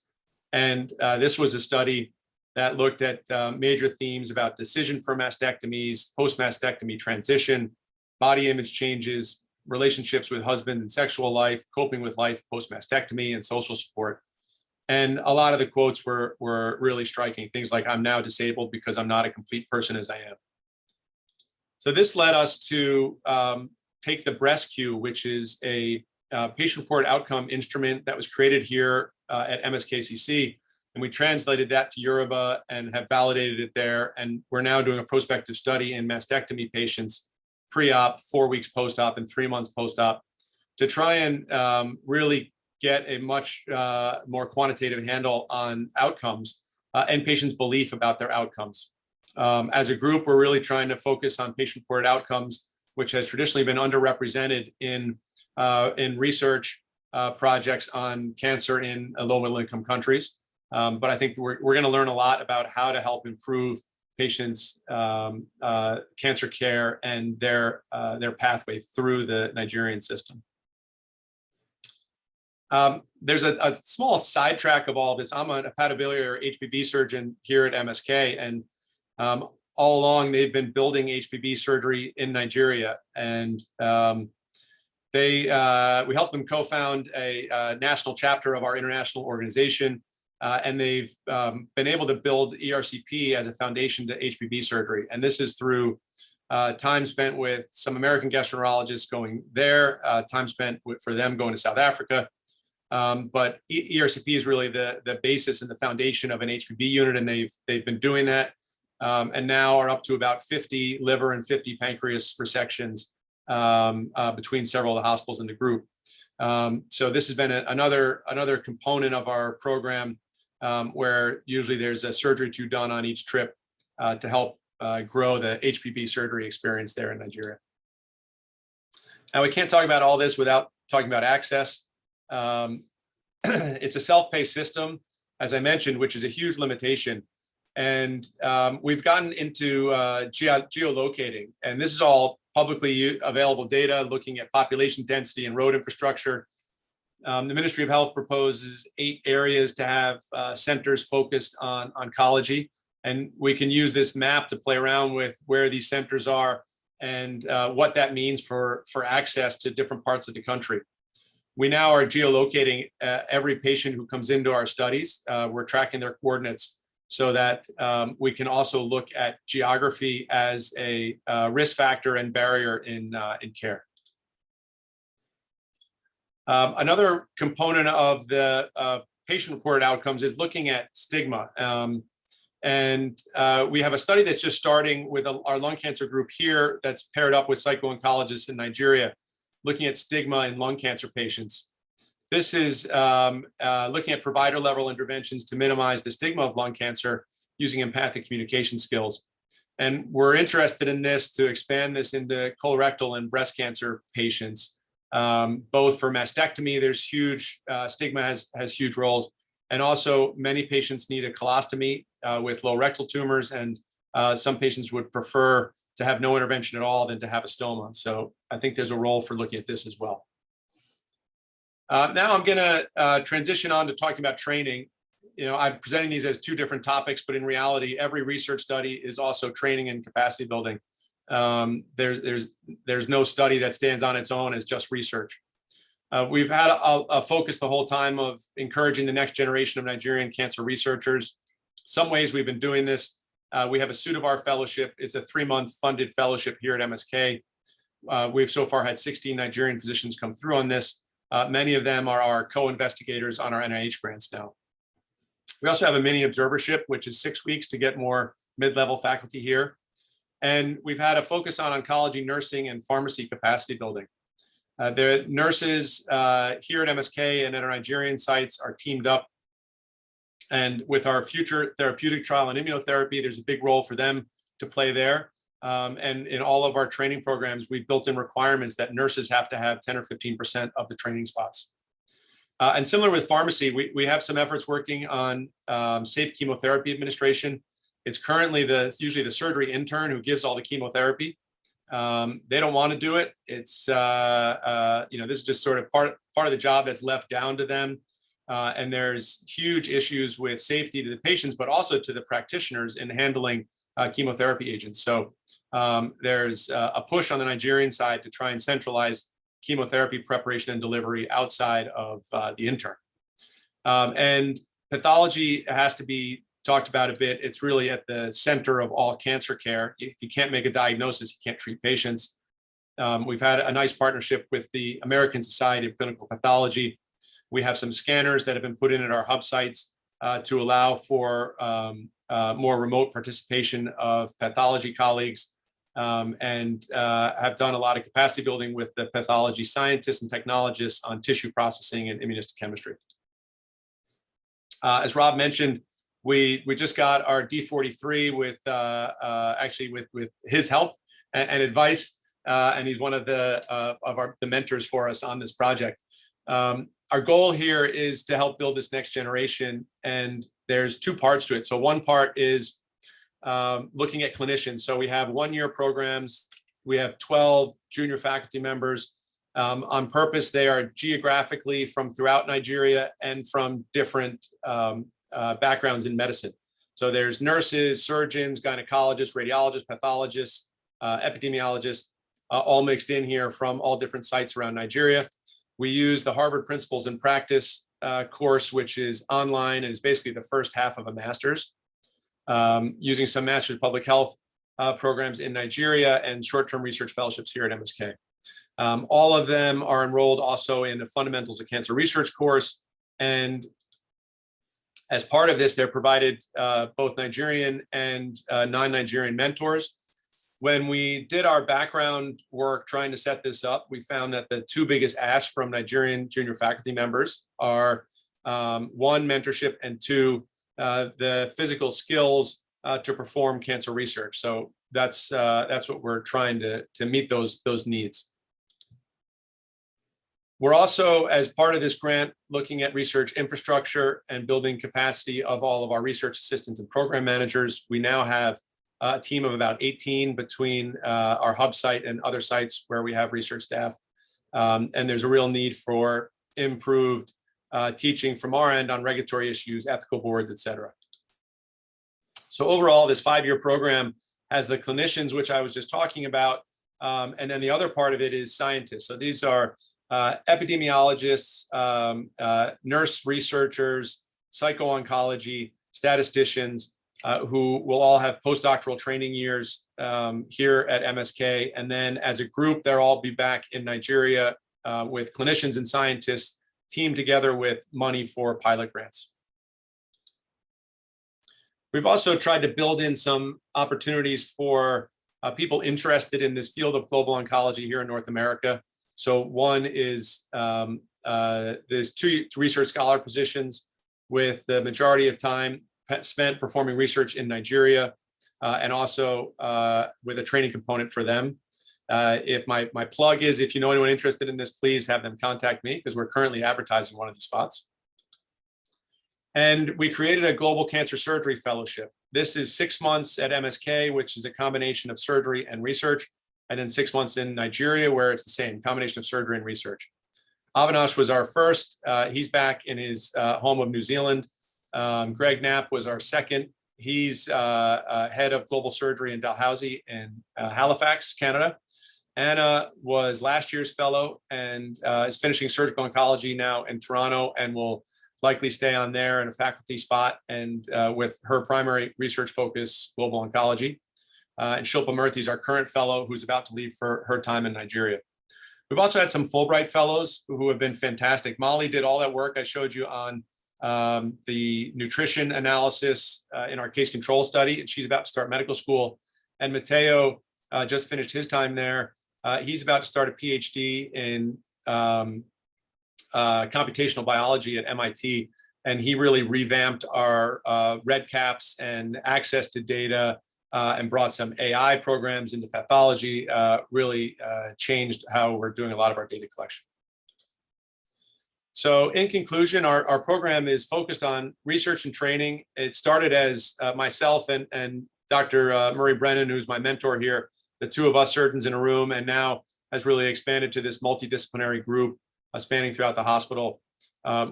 And this was a study that looked at major themes about decision for mastectomies, post-mastectomy transition, body image changes, relationships with husband and sexual life, coping with life post-mastectomy, and social support. And a lot of the quotes were really striking. Things like, I'm now disabled because I'm not a complete person as I am. So this led us to take the BreastQ, which is a patient-reported outcome instrument that was created here at MSK GCDI, and we translated that to Yoruba and have validated it there. And we're now doing a prospective study in mastectomy patients, pre-op, 4 weeks post-op, and 3 months post-op, to try and really get a much more quantitative handle on outcomes and patients' belief about their outcomes. As a group, we're really trying to focus on patient-reported outcomes, which has traditionally been underrepresented in research projects on cancer in low-middle income countries. But I think we're going to learn a lot about how to help improve patients' cancer care and their pathway through the Nigerian system. There's a small sidetrack of all this. I'm a hepatobiliary HPV surgeon here at MSK, and all along they've been building HPV surgery in Nigeria, and we helped them co-found a national chapter of our international organization, and they've been able to build ERCP as a foundation to HPV surgery. And this is through time spent with some American gastroenterologists going there, time spent for them going to South Africa. But ERCP is really the basis and the foundation of an HPV unit, and they've been doing that, and now are up to about 50 liver and 50 pancreas resections between several of the hospitals in the group. So this has been another component of our program, where usually there's a surgery or two done on each trip to help grow the HPV surgery experience there in Nigeria. Now, we can't talk about all this without talking about access. It's a self-pay system, as I mentioned, which is a huge limitation. And we've gotten into geolocating, and this is all publicly available data looking at population density and road infrastructure. The Ministry of Health proposes 8 areas to have centers focused on oncology, and we can use this map to play around with where these centers are and what that means for access to different parts of the country. We now are geolocating every patient who comes into our studies. We're tracking their coordinates so that we can also look at geography as a risk factor and barrier in care. Another component of the patient-reported outcomes is looking at stigma. We have a study that's just starting with our lung cancer group here that's paired up with psycho-oncologists in Nigeria, looking at stigma in lung cancer patients. This is looking at provider-level interventions to minimize the stigma of lung cancer using empathic communication skills. And we're interested in this to expand this into colorectal and breast cancer patients, both for mastectomy. There's huge stigma has huge roles, and also many patients need a colostomy with low rectal tumors, and some patients would prefer to have no intervention at all than to have a stoma. So I think there's a role for looking at this as well. Now I'm going to transition on to talking about training. You know, I'm presenting these as 2 different topics, but in reality, every research study is also training and capacity building. There's no study that stands on its own as just research. We've had a focus the whole time of encouraging the next generation of Nigerian cancer researchers. Some ways we've been doing this. We have a Sudavar Fellowship. It's a 3-month funded fellowship here at MSK. We've so far had 16 Nigerian physicians come through on this. Many of them are our co-investigators on our NIH grants now. We also have a mini observership, which is 6 weeks to get more mid-level faculty here. And we've had a focus on oncology, nursing, and pharmacy capacity building. The nurses here at MSK and at our Nigerian sites are teamed up. And with our future therapeutic trial and immunotherapy, there's a big role for them to play there. And in all of our training programs, we've built in requirements that nurses have to have 10 or 15% of the training spots. And similar with pharmacy, we have some efforts working on safe chemotherapy administration. It's currently usually the surgery intern who gives all the chemotherapy. They don't want to do it. It's this is just sort of part of the job that's left down to them. And there's huge issues with safety to the patients, but also to the practitioners in handling chemotherapy agents. So there's a push on the Nigerian side to try and centralize chemotherapy preparation and delivery outside of the intern. And pathology has to be talked about a bit. It's really at the center of all cancer care. If you can't make a diagnosis, you can't treat patients. We've had a nice partnership with the American Society of Clinical Pathology. We have some scanners that have been put in at our hub sites to allow for more remote participation of pathology colleagues, and have done a lot of capacity building with the pathology scientists and technologists on tissue processing and immunohistochemistry. As Rob mentioned, we just got our D43 with actually with his help and advice, and he's one of the mentors for us on this project. Our goal here is to help build this next generation, and there's 2 parts to it. So one part is looking at clinicians. So we have 1-year programs. We have 12 junior faculty members. On purpose, they are geographically from throughout Nigeria and from different backgrounds in medicine. So there's nurses, surgeons, gynecologists, radiologists, pathologists, epidemiologists, all mixed in here from all different sites around Nigeria. We use the Harvard Principles in Practice course, which is online and is basically the first half of a master's, using some master's public health programs in Nigeria and short-term research fellowships here at MSK. All of them are enrolled also in the Fundamentals of Cancer Research course. And as part of this, they're provided both Nigerian and non-Nigerian mentors. When we did our background work trying to set this up, we found that the 2 biggest asks from Nigerian junior faculty members are 1, mentorship, and 2, the physical skills to perform cancer research. So that's what we're trying to meet those needs. We're also, as part of this grant, looking at research infrastructure and building capacity of all of our research assistants and program managers. We now have a team of about 18 between our hub site and other sites where we have research staff. And there's a real need for improved teaching from our end on regulatory issues, ethical boards, et cetera. So overall, this 5-year program has the clinicians, which I was just talking about. And then the other part of it is scientists. So these are epidemiologists, nurse researchers, psycho-oncology, statisticians, who will all have postdoctoral training years here at MSK. And then as a group, they'll all be back in Nigeria with clinicians and scientists teamed together with money for pilot grants. We've also tried to build in some opportunities for people interested in this field of global oncology here in North America. So one is there's 2 research scholar positions with the majority of time spent performing research in Nigeria and also with a training component for them. If my plug is, if you know anyone interested in this, please have them contact me because we're currently advertising one of these spots. And we created a global cancer surgery fellowship. This is 6 months at MSK, which is a combination of surgery and research, and then 6 months in Nigeria, where it's the same combination of surgery and research. Avinash was our first. He's back in his home of New Zealand. Greg Knapp was our second. He's head of global surgery in Dalhousie in Halifax, Canada. Anna was last year's fellow and is finishing surgical oncology now in Toronto and will likely stay on there in a faculty spot and with her primary research focus, global oncology. And Shilpa Murthy is our current fellow who's about to leave for her time in Nigeria. We've also had some Fulbright fellows who have been fantastic. Molly did all that work I showed you on the nutrition analysis in our case control study, and she's about to start medical school. And Matteo just finished his time there. He's about to start a PhD in computational biology at MIT, and he really revamped our red caps and access to data and brought some AI programs into pathology, really changed how we're doing a lot of our data collection. So in conclusion, our program is focused on research and training. It started as myself and Dr. Murray Brennan, who's my mentor here, the 2 of us surgeons in a room, and now has really expanded to this multidisciplinary group spanning throughout the hospital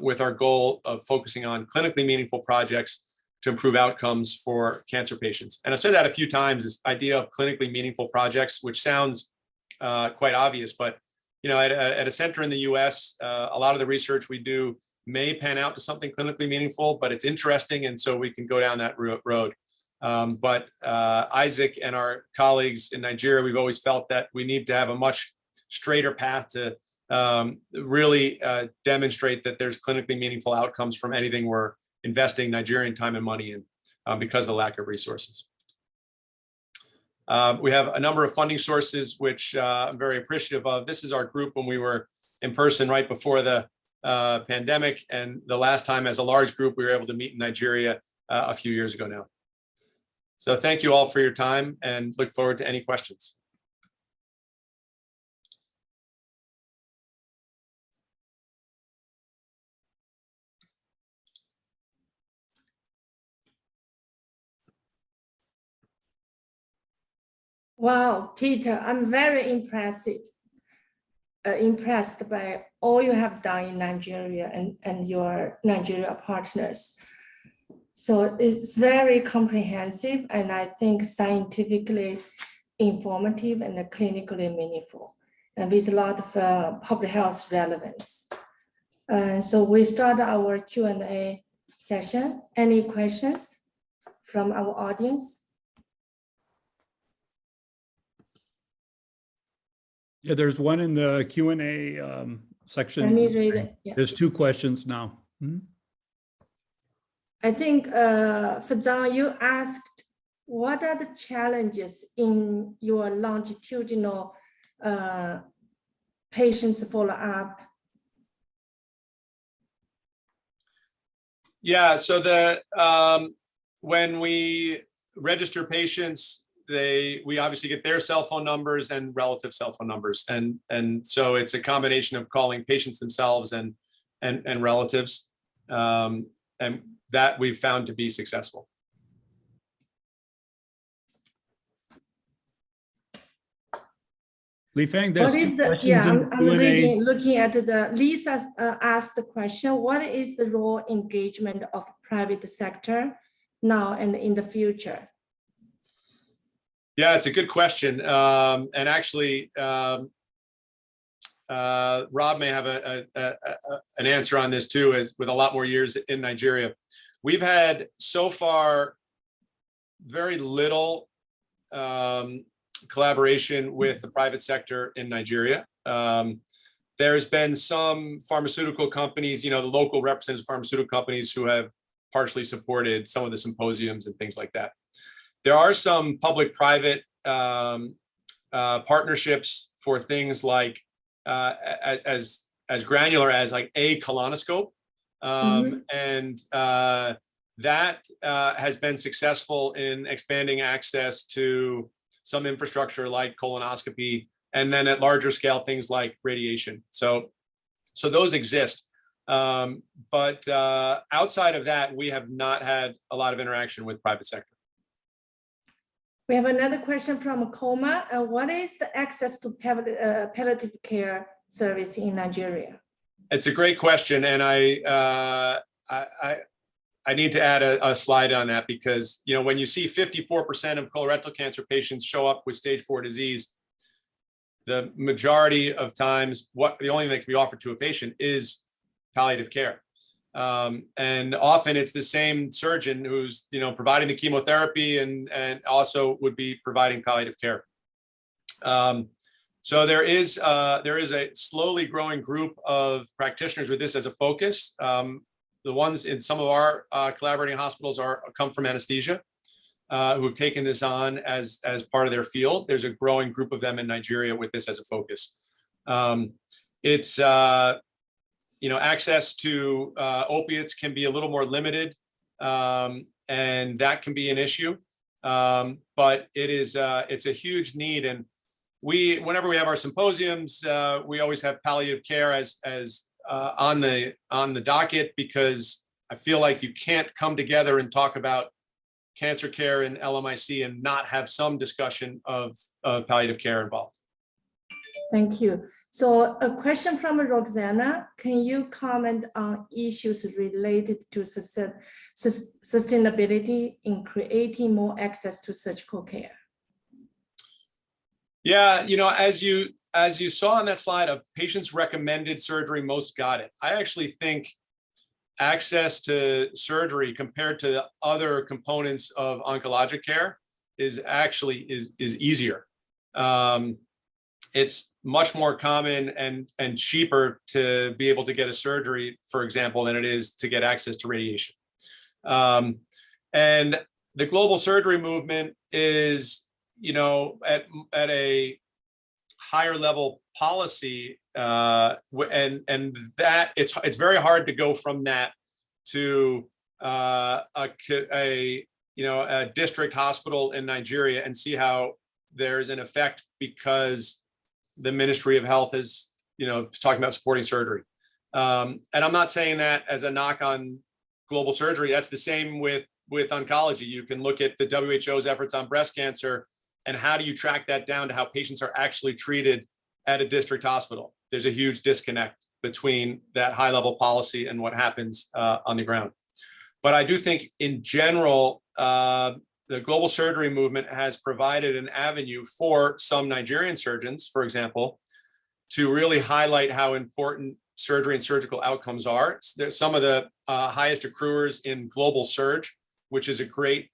with our goal of focusing on clinically meaningful projects to improve outcomes for cancer patients. And I've said that a few times, this idea of clinically meaningful projects, which sounds quite obvious, but at a center in the US, a lot of the research we do may pan out to something clinically meaningful, but it's interesting, and so we can go down that road. But Isaac and our colleagues in Nigeria, we've always felt that we need to have a much straighter path to really demonstrate that there's clinically meaningful outcomes from anything we're investing Nigerian time and money in because of the lack of resources. We have a number of funding sources, which I'm very appreciative of. This is our group when we were in person right before the pandemic. And the last time as a large group, we were able to meet in Nigeria a few years ago now. So thank you all for your time and look forward to any questions. Wow, Peter, I'm very impressed by all you have done in Nigeria and your Nigeria partners. So it's very comprehensive and I think scientifically informative and clinically meaningful and with a lot of public health relevance. So we start our Q&A session. Any questions from our audience? Yeah, there's one in the Q&A section. Let me read it. Yeah. There's 2 questions now. I think, Fazan, you asked, what are the challenges in your longitudinal patients follow-up? Yeah, so when we register patients, we obviously get their cell phone numbers and relative cell phone numbers. And so it's a combination of calling patients themselves and relatives. And that we've found to be successful. Li Feng, there's What two is the, questions yeah, in I'm Q&A. reading, looking at the, Lisa asked the question, what is the role engagement of private sector now and in the future? Yeah, it's a good question. And actually, Rob may have an answer on this too, as with a lot more years in Nigeria. We've had so far very little collaboration with the private sector in Nigeria. There's been some pharmaceutical companies, you know, the local representative pharmaceutical companies who have partially supported some of the symposiums and things like that. There are some public-private partnerships for things like as granular as like a colonoscope, and that has been successful in expanding access to some infrastructure like colonoscopy, and then at larger scale things like radiation. So those exist, but outside of that, we have not had a lot of interaction with private sector. We have another question from Koma. What is the access to palliative care service in Nigeria? It's a great question, and I need to add a slide on that, because you know, when you see 54% of colorectal cancer patients show up with stage 4 disease, the majority of times the only thing that can be offered to a patient is palliative care. And often it's the same surgeon who's, you know, providing the chemotherapy and also would be providing palliative care. So there is a slowly growing group of practitioners with this as a focus. The ones in some of our collaborating hospitals come from anesthesia, who have taken this on as part of their field. There's a growing group of them in Nigeria with this as a focus. It's you know, access to opiates can be a little more limited, and that can be an issue. But it's a huge need, and whenever we have our symposiums, we always have palliative care as on the docket, because I feel like you can't come together and talk about cancer care and LMIC and not have some discussion of palliative care involved. Thank you. So a question from Roxana, can you comment on issues related to sustainability in creating more access to surgical care? Yeah, you know, as you saw on that slide of patients recommended surgery, most got it. I actually think access to surgery compared to other components of oncologic care is actually easier. It's much more common and cheaper to be able to get a surgery, for example, than it is to get access to radiation. And the global surgery movement is, you know, at a higher level policy, and that it's very hard to go from that to a district hospital in Nigeria and see how there's an effect because the Ministry of Health is, you know, talking about supporting surgery. And I'm not saying that as a knock on global surgery. That's the same with oncology. You can look at the WHO's efforts on breast cancer, and how do you track that down to how patients are actually treated at a district hospital? There's a huge disconnect between that high level policy and what happens on the ground. But I do think in general, the global surgery movement has provided an avenue for some Nigerian surgeons, for example, to really highlight how important surgery and surgical outcomes are. There's some of the highest accruers in Global Surge, which is a great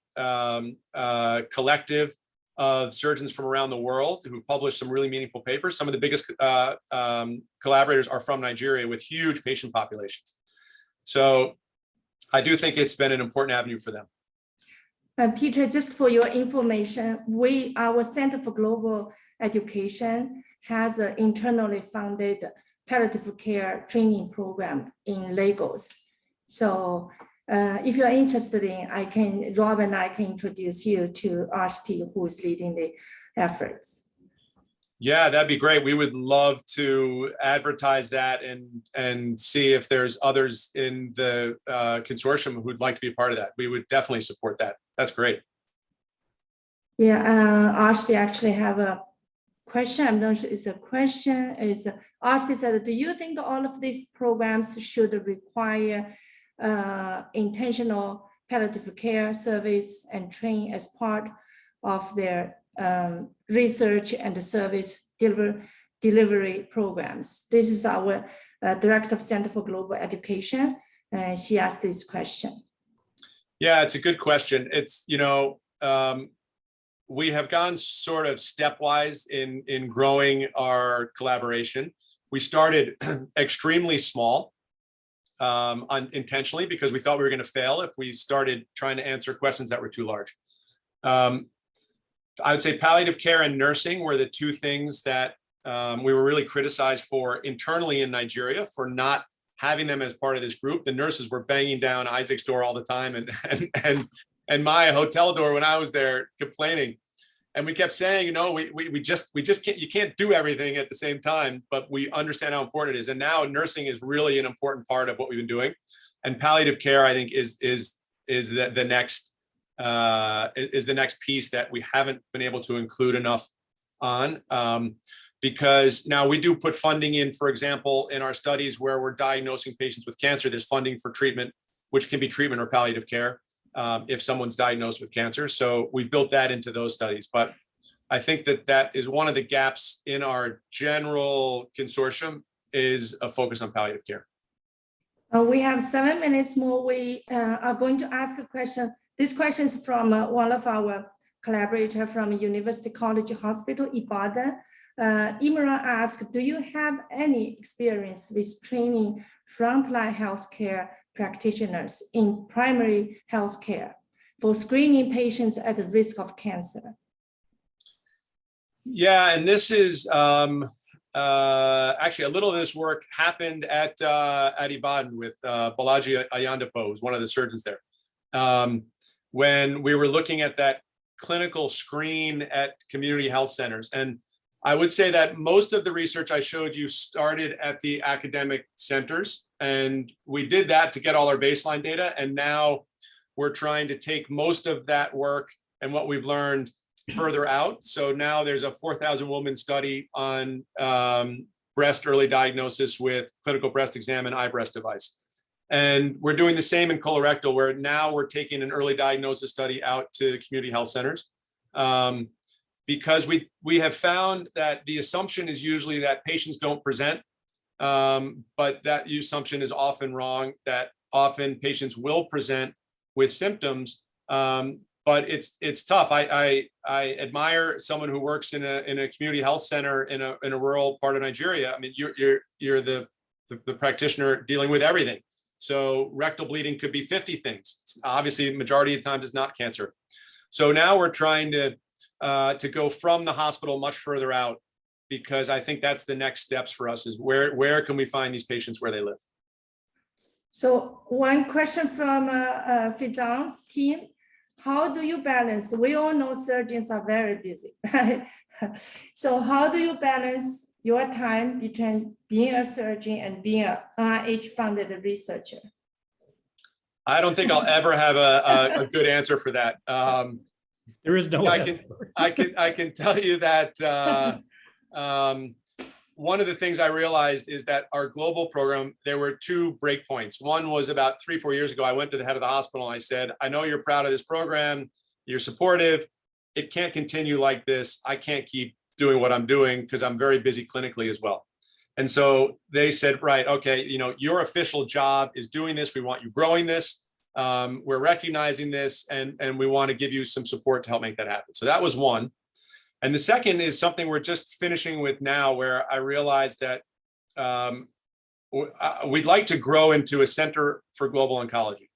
collective of surgeons from around the world who published some really meaningful papers. Some of the biggest collaborators are from Nigeria with huge patient populations. So I do think it's been an important avenue for them. Peter, just for your information, our Center for Global Education has an internally funded palliative care training program in Lagos. So If you're interested in, Rob and I can introduce you to Ashti, who is leading the efforts. Yeah, that'd be great. We would love to advertise that and see if there's others in the consortium who'd like to be a part of that. We would definitely support that. That's great. Yeah, Ashti actually have a question. I'm not sure it's a question. Ashti said, do you think all of these programs should require intentional palliative care service and train as part of their research and service delivery programs? This is our Director of Center for Global Education. She asked this question. Yeah, it's a good question. It's, we have gone sort of stepwise in growing our collaboration. We started extremely small intentionally, because we thought we were going to fail if we started trying to answer questions that were too large. I would say palliative care and nursing were the two things that we were really criticized for internally in Nigeria for not having them as part of this group. The nurses were banging down Isaac's door all the time and my hotel door when I was there, complaining. And we kept saying, we just can't, you can't do everything at the same time, but we understand how important it is. And now nursing is really an important part of what we've been doing. And palliative care, I think, is the next piece that we haven't been able to include enough on, because now we do put funding in, for example, in our studies where we're diagnosing patients with cancer, there's funding for treatment, which can be treatment or palliative care if someone's diagnosed with cancer. So we built that into those studies. But I think that is one of the gaps in our general consortium, is a focus on palliative care. We have 7 minutes more. We are going to ask a question. This question is from one of our collaborators from University College Hospital, Ibadan. Imran asked, do you have any experience with training frontline healthcare practitioners in primary healthcare for screening patients at risk of cancer? Yeah, and this is actually a little of this work happened at Ibadan with Balaji Ayandapo, who's one of the surgeons there. When we were looking at that clinical screen at community health centers. And I would say that most of the research I showed you started at the academic centers, and we did that to get all our baseline data. And now we're trying to take most of that work and what we've learned further out. So now there's a 4,000 woman study on breast early diagnosis with clinical breast exam and iBreast device. And we're doing the same in colorectal, where now we're taking an early diagnosis study out to community health centers. Because we have found that the assumption is usually that patients don't present, but that assumption is often wrong, that often patients will present with symptoms, but it's tough. I admire someone who works in a community health center in a rural part of Nigeria. I mean, you're the practitioner dealing with everything. So rectal bleeding could be 50 things. Obviously, the majority of times it's not cancer. So now we're trying to go from the hospital much further out, because I think that's the next steps for us, is where can we find these patients where they live? So one question from Fizan's team: how do you balance? We all know surgeons are very busy. So how do you balance your time between being a surgeon and being an NIH funded researcher? I don't think I'll ever have a good answer for that. There is no I can tell you that one of the things I realized is that our global program, there were two breakpoints. One was about 3-4 years ago. I went to the head of the hospital and I said, I know you're proud of this program, you're supportive. It can't continue like this. I can't keep doing what I'm doing because I'm very busy clinically as well. And so they said, right, okay, your official job is doing this. We want you growing this. We're recognizing this, and we want to give you some support to help make that happen. So that was one. And the second is something we're just finishing with now, where I realized that we'd like to grow into a center for global oncology.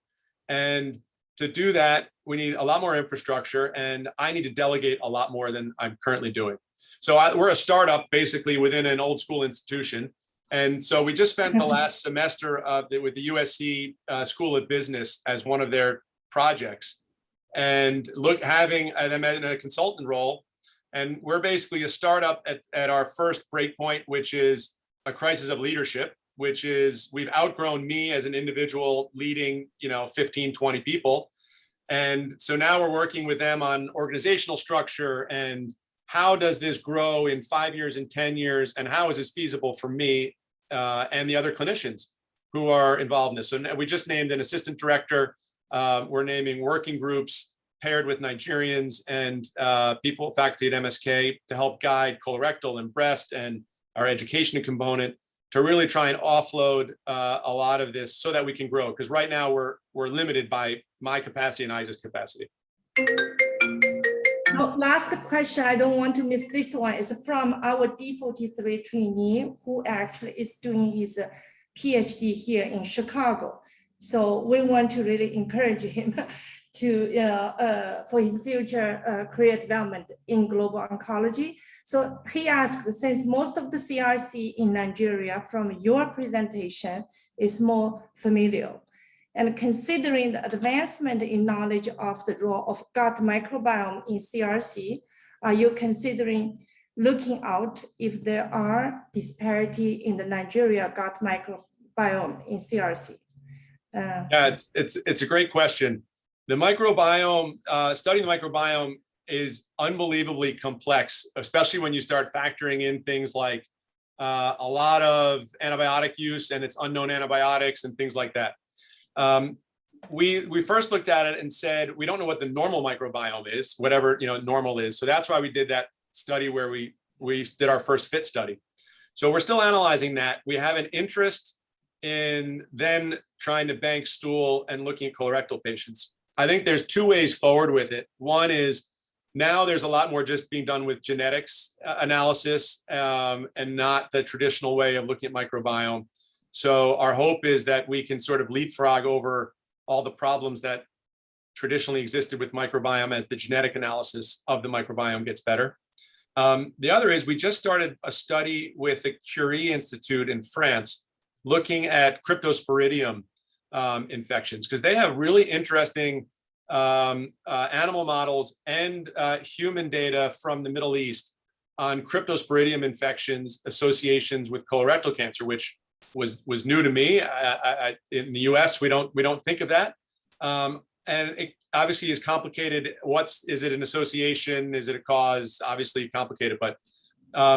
And to do that, we need a lot more infrastructure, and I need to delegate a lot more than I'm currently doing. So we're a startup basically within an old school institution. And so we just spent the last semester with the USC School of Business as one of their projects, and having them in a consultant role. And we're basically a startup at our first breakpoint, which is a crisis of leadership, which is we've outgrown me as an individual leading, 15, 20 people. And so now we're working with them on organizational structure and how does this grow in 5 years and 10 years, and how is this feasible for me and the other clinicians who are involved in this. So we just named an assistant director. We're naming working groups paired with Nigerians and faculty at MSK to help guide colorectal and breast and our education component to really try and offload a lot of this so that we can grow. Because right now we're limited by my capacity and Isaac's capacity. Last question, I don't want to miss this one, is from our D43 trainee who actually is doing his PhD here in Chicago. So we want to really encourage him to for his future career development in global oncology. So he asked, since most of the CRC in Nigeria from your presentation is more familiar, and considering the advancement in knowledge of the role of gut microbiome in CRC, are you considering looking out if there are disparity in the Nigeria gut microbiome in CRC? Yeah, it's a great question. The microbiome, studying the microbiome is unbelievably complex, especially when you start factoring in things like a lot of antibiotic use and it's unknown antibiotics and things like that. We first looked at it and said, we don't know what the normal microbiome is, whatever normal is. So that's why we did that study where we did our first FIT study. So we're still analyzing that. We have an interest in then trying to bank stool and looking at colorectal patients. I think there's two ways forward with it. One is now there's a lot more just being done with genetics analysis and not the traditional way of looking at microbiome. So our hope is that we can sort of leapfrog over all the problems that traditionally existed with microbiome as the genetic analysis of the microbiome gets better. The other is we just started a study with the Havey Institute in France looking at cryptosporidium infections, because they have really interesting animal models and human data from the Middle East on cryptosporidium infections associations with colorectal cancer, which was new to me. In the US, we don't think of that. And it obviously is complicated. Is it an association? Is it a cause? Obviously complicated, but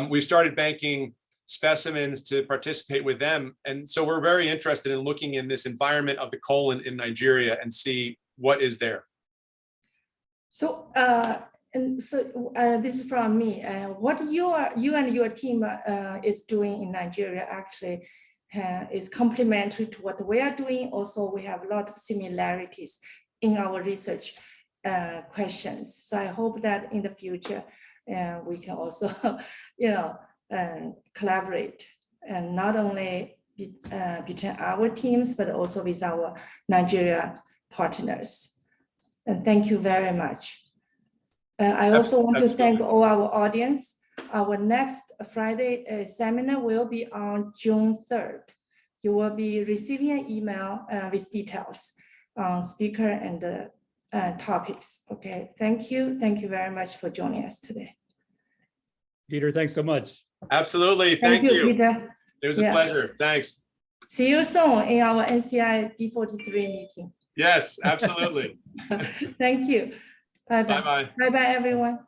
we've started banking specimens to participate with them. And so we're very interested in looking in this environment of the colon in Nigeria and see what is there. So, this is from me. What you and your team is doing in Nigeria actually is complementary to what we are doing. Also, we have a lot of similarities in our research questions. So I hope that in the future we can also, collaborate, and not only between our teams, but also with our Nigeria partners. And thank you very much. I also want to thank all our audience. Our next Friday seminar will be on June 3rd. You will be receiving an email with details on speaker and topics. Okay, thank you. Thank you very much for joining us today. Peter, thanks so much. Absolutely. Thank you, Peter. It was a pleasure. Thanks. See you soon in our NCI D43 meeting. Yes, absolutely. Thank you. Bye-bye. Bye-bye. Bye-bye, everyone.